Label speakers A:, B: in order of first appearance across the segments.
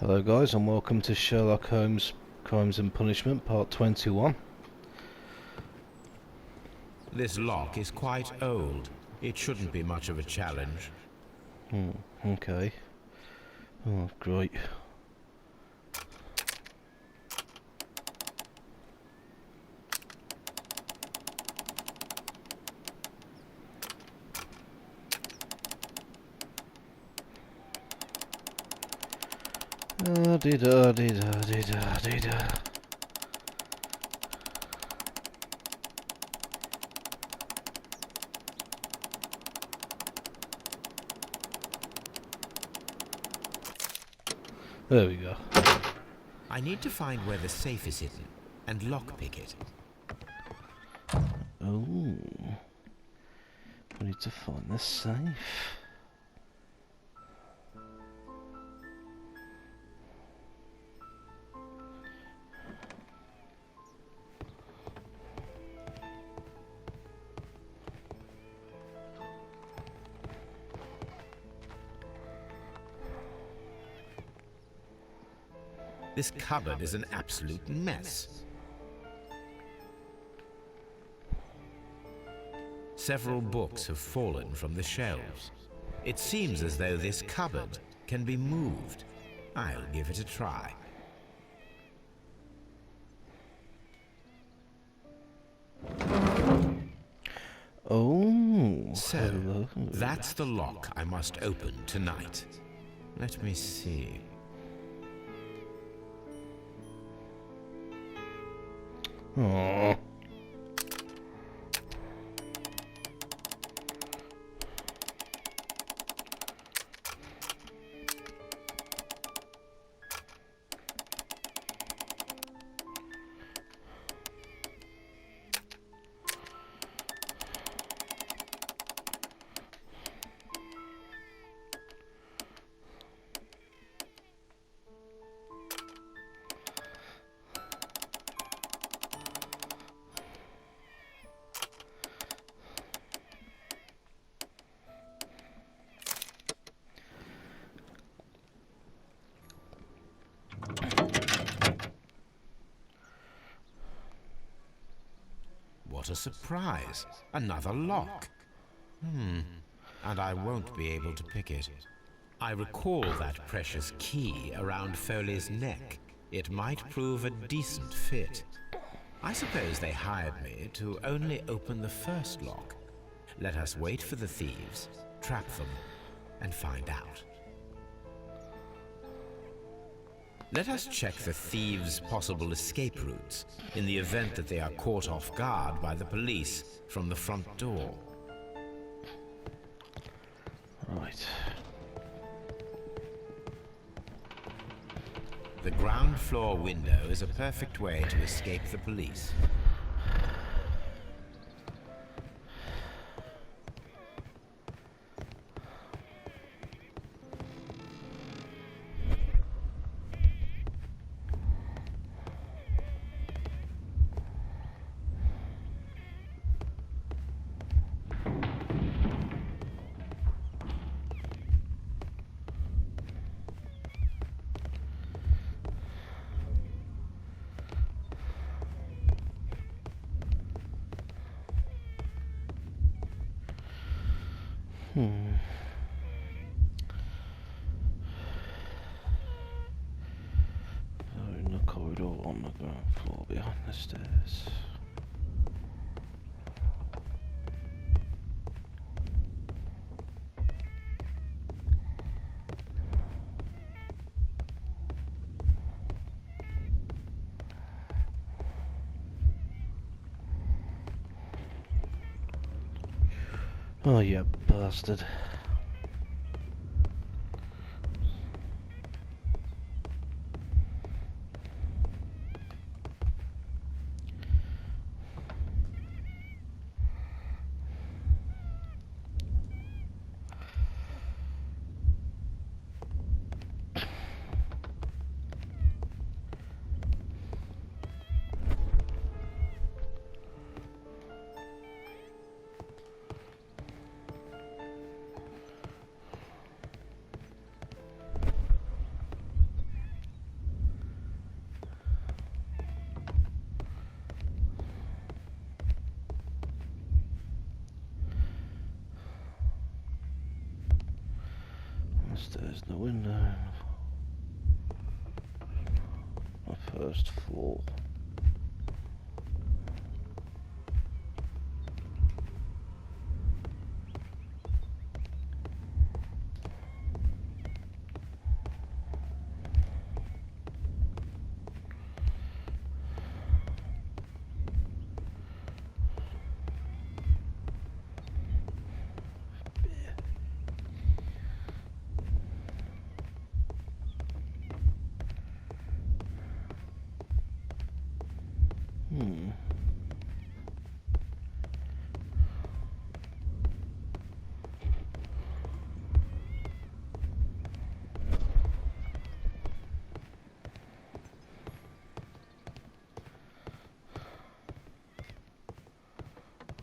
A: Hello guys and welcome to Sherlock Holmes Crimes and Punishment Part 21.
B: This lock is quite old. It shouldn't be much of a challenge.
A: Okay. Oh, great. Da-dee-da-dee-da-dee-da-dee-da. There we go.
B: I need to find where the safe is hidden and lockpick it.
A: Oh. We need to find the safe.
B: This cupboard is an absolute mess. Several books have fallen from the shelves. It seems as though this cupboard can be moved. I'll give it a try.
A: Oh.
B: So,
A: hello.
B: that's the lock I must open tonight. Let me see.
A: Aww.
B: What a surprise! Another lock. And I won't be able to pick it. I recall that precious key around Foley's neck. It might prove a decent fit. I suppose they hired me to only open the first lock. Let us wait for the thieves, trap them, and find out. Let us check the thieves' possible escape routes in the event that they are caught off guard by the police from the front door.
A: Right.
B: The ground floor window is a perfect way to escape the police.
A: They're in the corridor on the ground floor behind the stairs. Oh, you bastard. Stairs, no window. My first floor.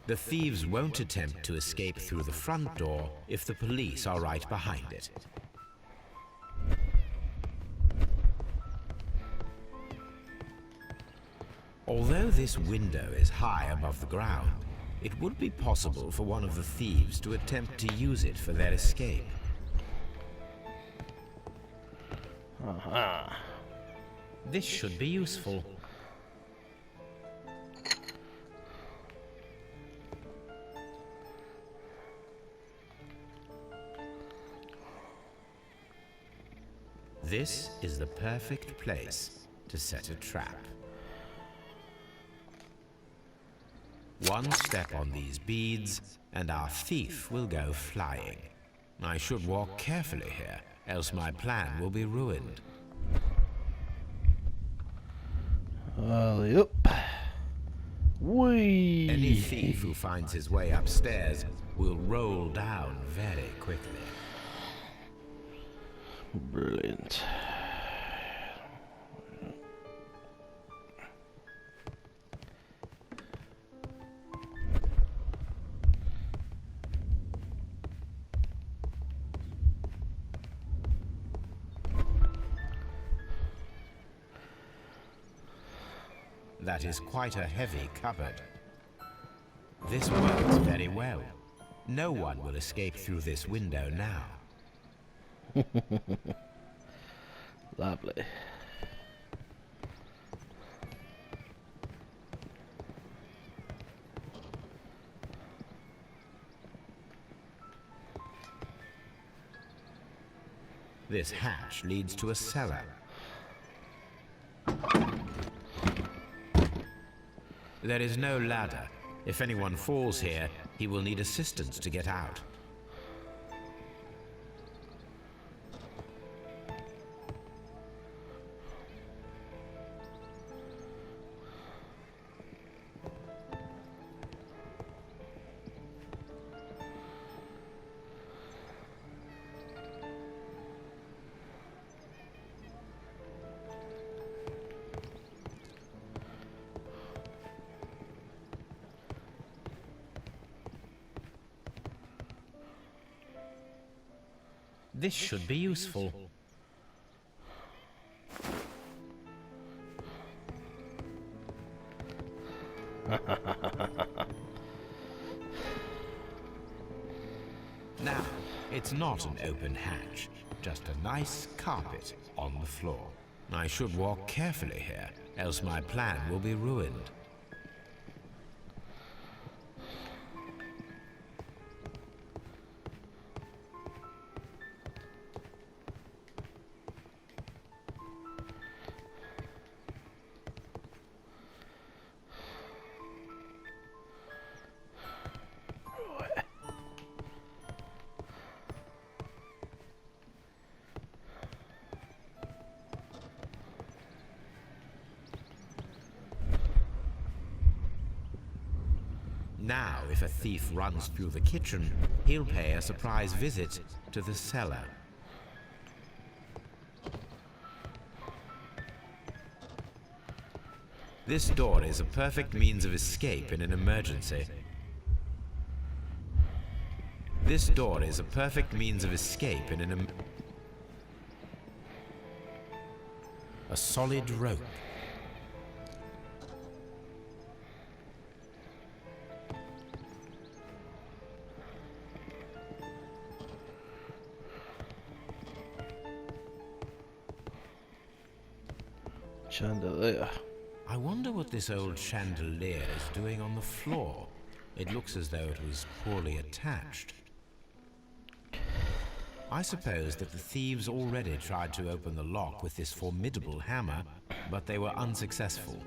B: The thieves won't attempt to escape through the front door if the police are right behind it. Although this window is high above the ground, it would be possible for one of the thieves to attempt to use it for their escape.
A: Aha.
B: This should be useful. This is the perfect place to set a trap. One step on these beads, and our thief will go flying. I should walk carefully here, else my plan will be ruined.
A: Yep. Whee!
B: Any thief who finds his way upstairs will roll down very quickly.
A: Brilliant.
B: That is quite a heavy cupboard. This works very well. No one will escape through this window now.
A: Lovely.
B: This hatch leads to a cellar. There is no ladder. If anyone falls here, he will need assistance to get out. This should be useful. Now, it's not an open hatch, just a nice carpet on the floor. I should walk carefully here, else my plan will be ruined. Now, if a thief runs through the kitchen, he'll pay a surprise visit to the cellar. This door is a perfect means of escape in an emergency. This door is a perfect means of escape in an a solid rope.
A: Chandelier.
B: I wonder what this old chandelier is doing on the floor. It looks as though it was poorly attached. I suppose that the thieves already tried to open the lock with this formidable hammer, but they were unsuccessful.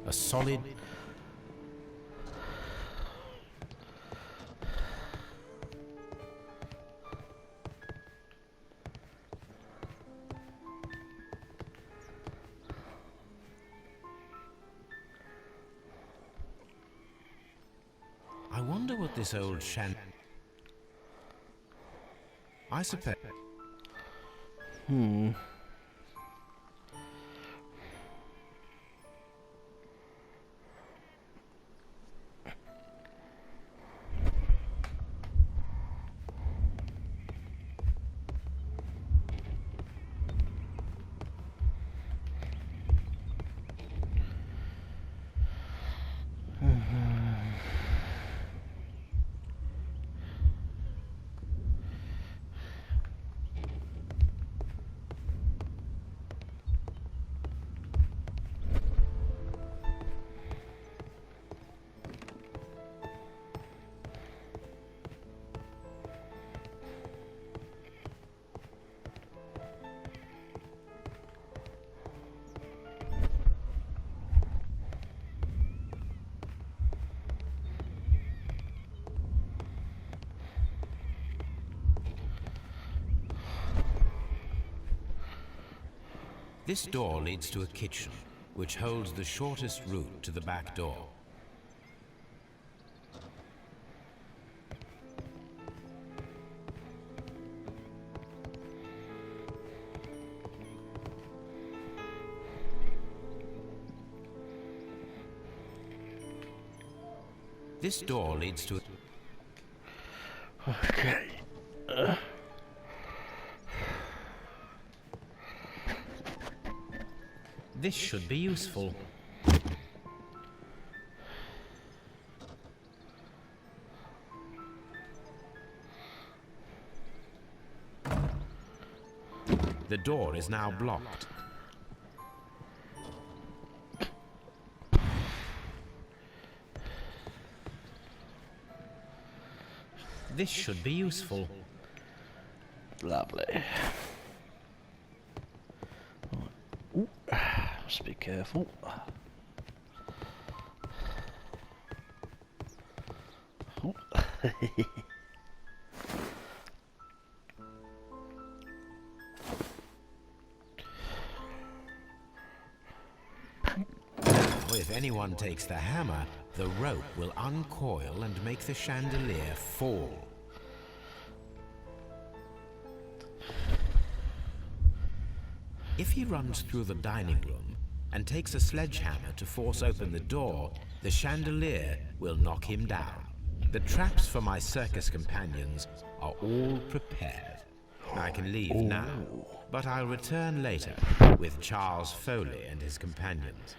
B: A solid... I wonder what this old I suppose... This door leads to a kitchen, which holds the shortest route to the back door. This door leads to...
A: Okay.
B: This should be useful. The door is now blocked. This should be useful.
A: Lovely. Ooh, must be careful. Oh.
B: If anyone takes the hammer, the rope will uncoil and make the chandelier fall. If he runs through the dining room and takes a sledgehammer to force open the door, the chandelier will knock him down. The traps for my circus companions are all prepared. I can leave now, but I'll return later with Charles Foley and his companions.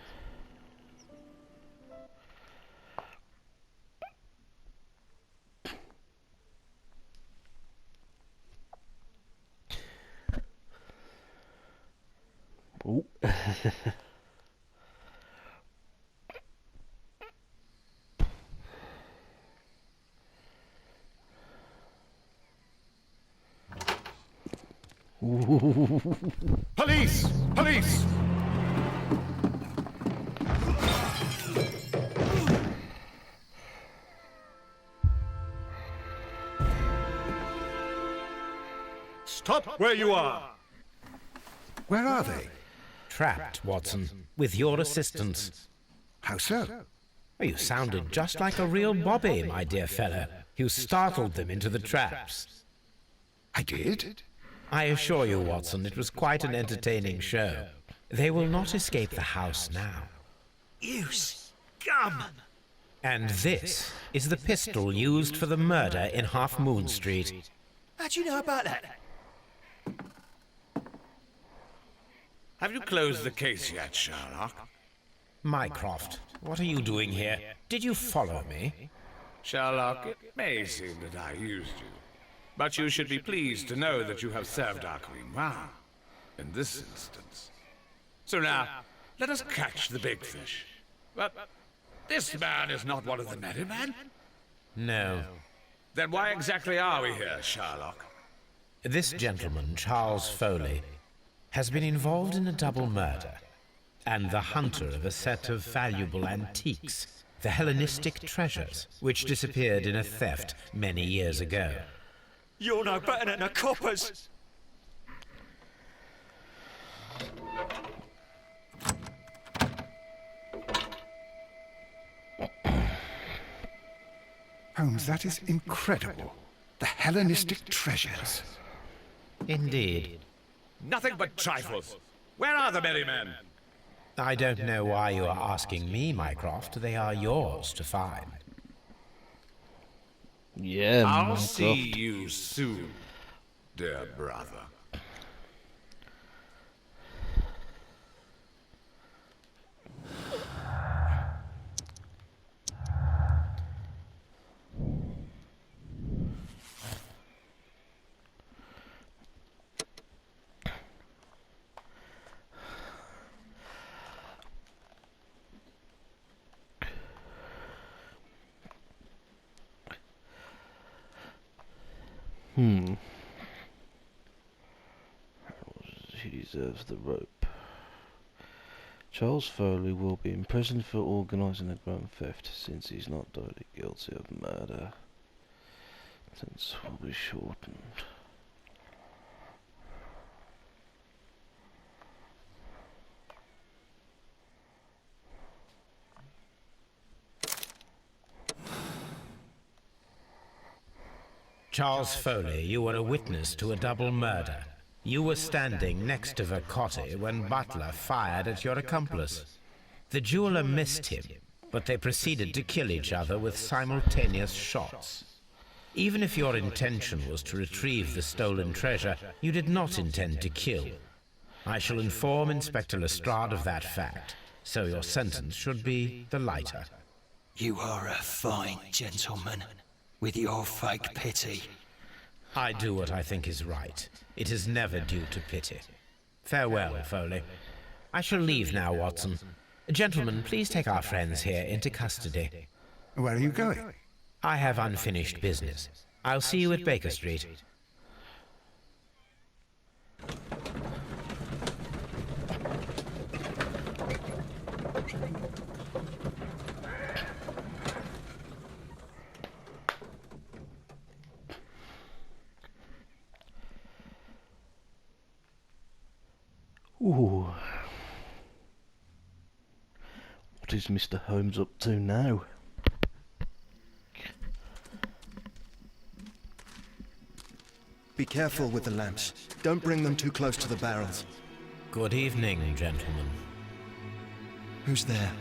A: Ooh.
C: Police! Police! Stop where you are!
D: Where are they?
B: Trapped, Watson, with your assistance.
D: How so?
B: Oh, you sounded just like a real Bobby, my dear fellow. You startled them into the traps.
D: I did?
B: I assure you, Watson, it was quite an entertaining show. They will not escape the house now.
E: You scum!
B: And this is the pistol used for the murder in Half Moon Street.
E: How'd you know about that?
C: Have you closed the case yet, Sherlock?
B: Mycroft, what are you doing here? Did you follow me?
C: Sherlock, it may seem that I used you, but you should be pleased to know that you have served our queen well, in this instance. So now, let us catch the big fish. But this man is not one of the merry men?
B: No.
C: Then why exactly are we here, Sherlock?
B: This gentleman, Charles Foley, has been involved in a double murder, and the hunter of a set of valuable antiques, the Hellenistic treasures, which disappeared in a theft many years ago.
E: You're no better than the coppers.
D: Holmes, that is incredible. The Hellenistic treasures.
B: Indeed.
C: Nothing but trifles. Where are the merry men?
B: I don't know why you are asking me, Mycroft. They are yours to find.
A: Yeah,
C: I'll
A: my
C: see
A: God.
C: you soon, dear brother.
A: He deserves the rope. Charles Foley will be imprisoned for organising the grand theft since he's not directly guilty of murder. Sentence will be shortened.
B: Charles Foley, you were a witness to a double murder. You were standing next to Vercotti when Butler fired at your accomplice. The jeweler missed him, but they proceeded to kill each other with simultaneous shots. Even if your intention was to retrieve the stolen treasure, you did not intend to kill. I shall inform Inspector Lestrade of that fact, so your sentence should be the lighter.
E: You are a fine gentleman, with your fake pity.
B: I do what I think is right. It is never due to pity. Farewell, Foley. I shall leave now, Watson. Gentlemen, please take our friends here into custody.
D: Where are you going?
B: I have unfinished business. I'll see you at Baker Street.
A: Ooh. What is Mr. Holmes up to now?
F: Be careful with the lamps. Don't bring them too close to the barrels.
B: Good evening, gentlemen.
F: Who's there?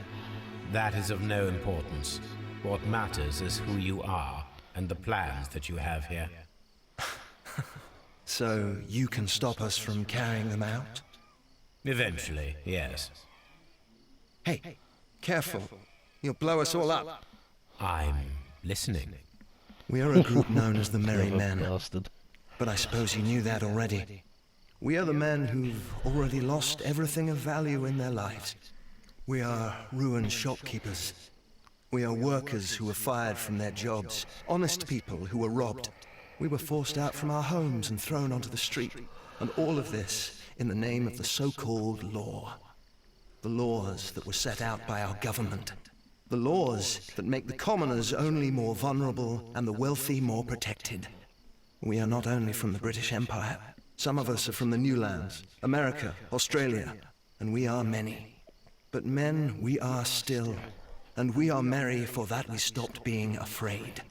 B: That is of no importance. What matters is who you are and the plans that you have here.
F: So you can stop us from carrying them out?
B: Eventually, yes.
F: Hey, careful. You'll blow us all up.
B: I'm listening.
F: We are a group known as the Merry
A: Clever
F: Men,
A: bastard.
F: but I suppose you knew that already. We are the men who've already lost everything of value in their lives. We are ruined shopkeepers. We are workers who were fired from their jobs, honest people who were robbed. We were forced out from our homes and thrown onto the street, and all of this in the name of the so-called law. The laws that were set out by our government. The laws that make the commoners only more vulnerable and the wealthy more protected. We are not only from the British Empire. Some of us are from the New Lands, America, Australia, and we are many. But men we are still, and we are merry for that we stopped being afraid.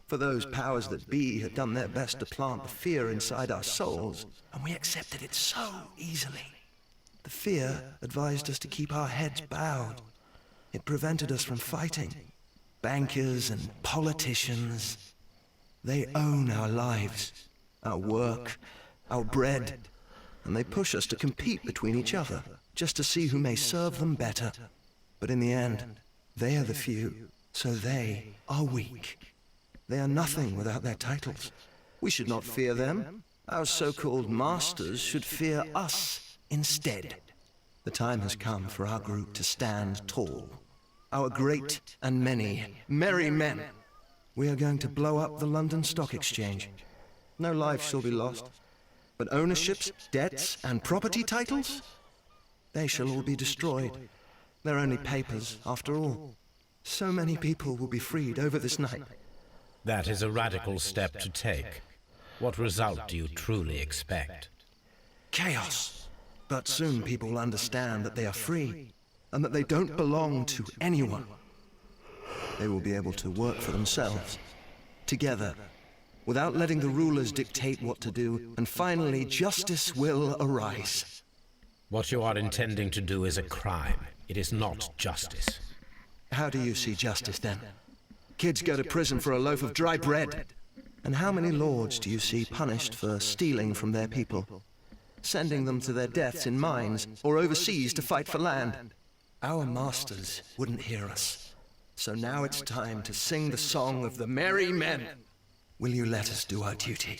F: For those powers that be had done their best to plant the fear inside our souls, and we accepted it so easily. The fear advised us to keep our heads bowed. It prevented us from fighting. Bankers and politicians, they own our lives, our work, our bread, and they push us to compete between each other, just to see who may serve them better. But in the end, they are the few, so they are weak. They are nothing without their titles. We should not fear them. Our so-called masters should fear us instead. The time has come for our group to stand tall. Our great and many merry men. We are going to blow up the London Stock Exchange. No life shall be lost. But ownerships, debts, and property titles? They shall all be destroyed. They're only papers, after all. So many people will be freed over this night.
B: That is a radical step to take. What result do you truly expect?
F: Chaos. But soon people will understand that they are free, and that they don't belong to anyone. They will be able to work for themselves, together, without letting the rulers dictate what to do, and finally justice will arise.
B: What you are intending to do is a crime. It is not justice.
F: How do you see justice, then? Kids go to prison for a loaf of dry bread. And how many lords do you see punished for stealing from their people? Sending them to their deaths in mines, or overseas to fight for land? Our masters wouldn't hear us. So now it's time to sing the song of the merry men. Will you let us do our duty?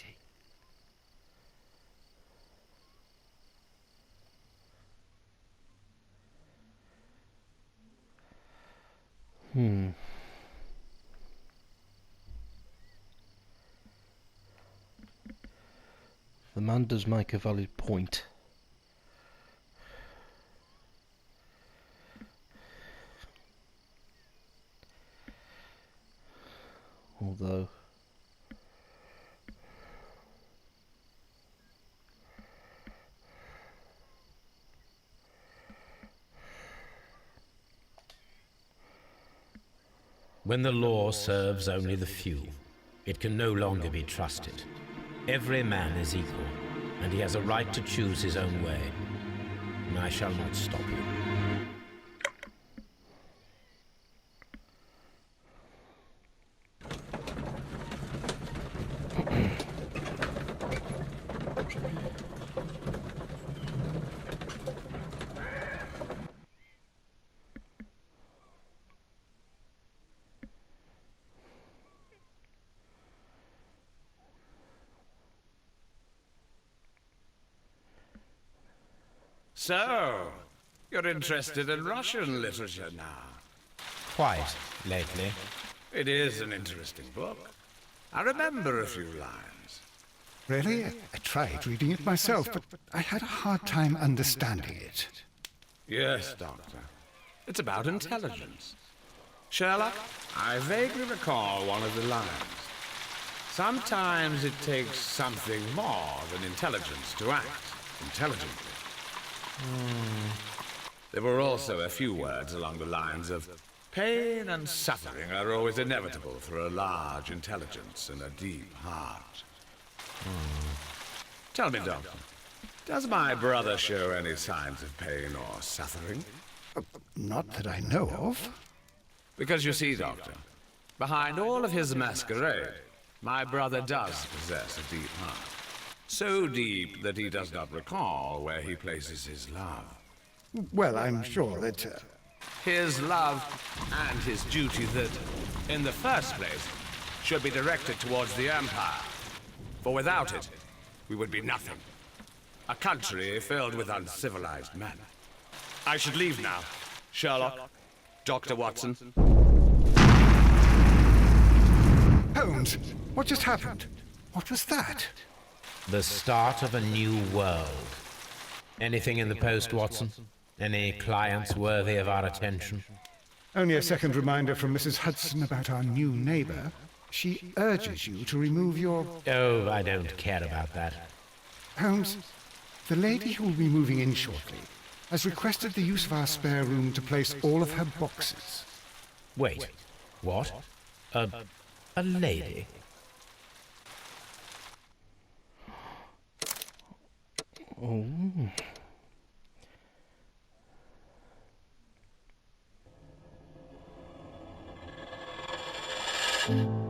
A: The man does make a valid point. Although
B: when the law serves only the few, it can no longer be trusted. Every man is equal, and he has a right to choose his own way. And I shall not stop you.
C: So, you're interested in Russian literature now?
B: Quite lately.
C: It is an interesting book. I remember a few lines.
D: Really? I tried reading it myself, but I had a hard time understanding it.
C: Yes, Doctor. It's about intelligence. Sherlock, I vaguely recall one of the lines. Sometimes it takes something more than intelligence to act intelligently. There were also a few words along the lines of, pain and suffering are always inevitable for a large intelligence and a deep heart. Tell me, Doctor, does my brother show any signs of pain or suffering?
D: Not that I know of.
C: Because you see, Doctor, behind all of his masquerade, my brother does possess a deep heart. So deep that he does not recall where he places his love.
D: Well, I'm sure that...
C: His love and his duty that, in the first place, should be directed towards the Empire. For without it, we would be nothing. A country filled with uncivilized men. I should leave now. Sherlock, Dr. Watson.
D: Holmes, what just happened? What was that?
B: The start of a new world. Anything in the post, Watson? Any clients worthy of our attention?
D: Only a second reminder from Mrs. Hudson about our new neighbor. She urges you to remove your...
B: Oh, I don't care about that.
D: Holmes, the lady who will be moving in shortly has requested the use of our spare room to place all of her boxes.
B: Wait, what? A lady?
A: Oh. Ooh.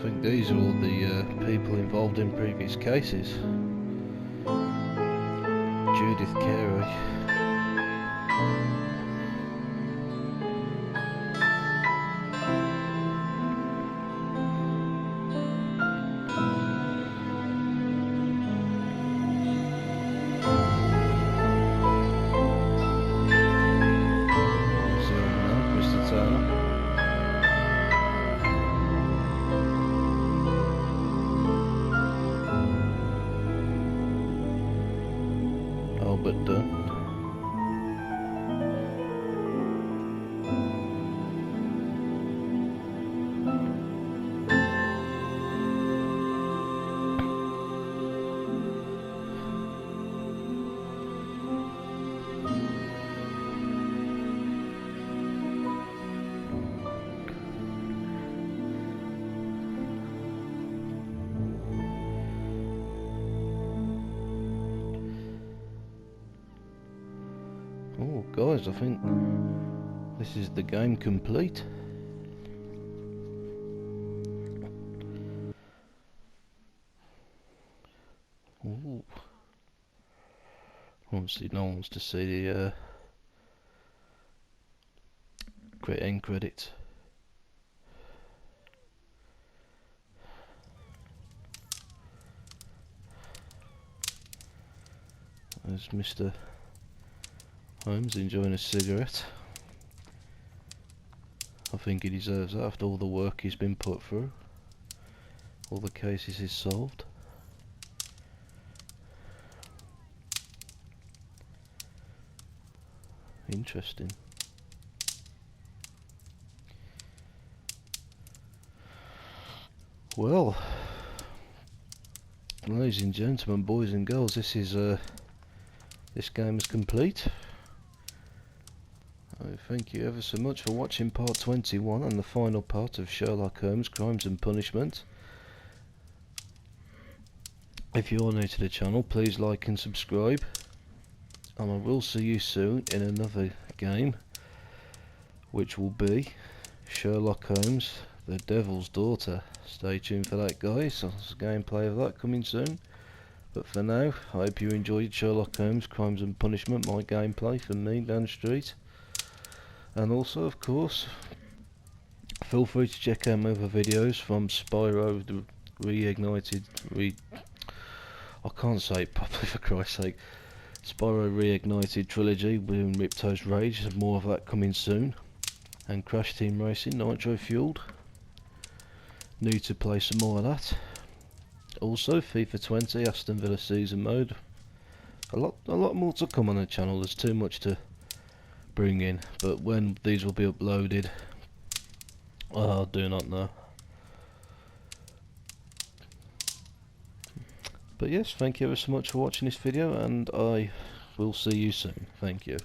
A: think these are all the people involved in previous cases. Judith Carey. Mr. Turner. Albert Dunn. Oh guys, I think this is the game complete. Ooh. Obviously no one wants to see the end credits. There's Mr. Holmes enjoying a cigarette. I think he deserves that after all the work he's been put through. All the cases he's solved. Interesting. Well, ladies and gentlemen, boys and girls, this game is complete. Thank you ever so much for watching part 21 and the final part of Sherlock Holmes Crimes and Punishment. If you are new to the channel, please like and subscribe, and I will see you soon in another game, which will be Sherlock Holmes The Devil's Daughter. Stay tuned for that, guys. There's a gameplay of that coming soon. But for now, I hope you enjoyed Sherlock Holmes Crimes and Punishment, my gameplay from me, Dan Street. And also, of course, feel free to check out my other videos from Spyro the Reignited, I can't say it properly for Christ's sake. Spyro Reignited Trilogy with Ripto's Rage, there's more of that coming soon. And Crash Team Racing, Nitro Fueled. Need to play some more of that. Also, FIFA 20, Aston Villa Season Mode. A lot more to come on the channel, there's too much to bring in, but when these will be uploaded, I do not know. But yes, thank you ever so much for watching this video, and I will see you soon. Thank you.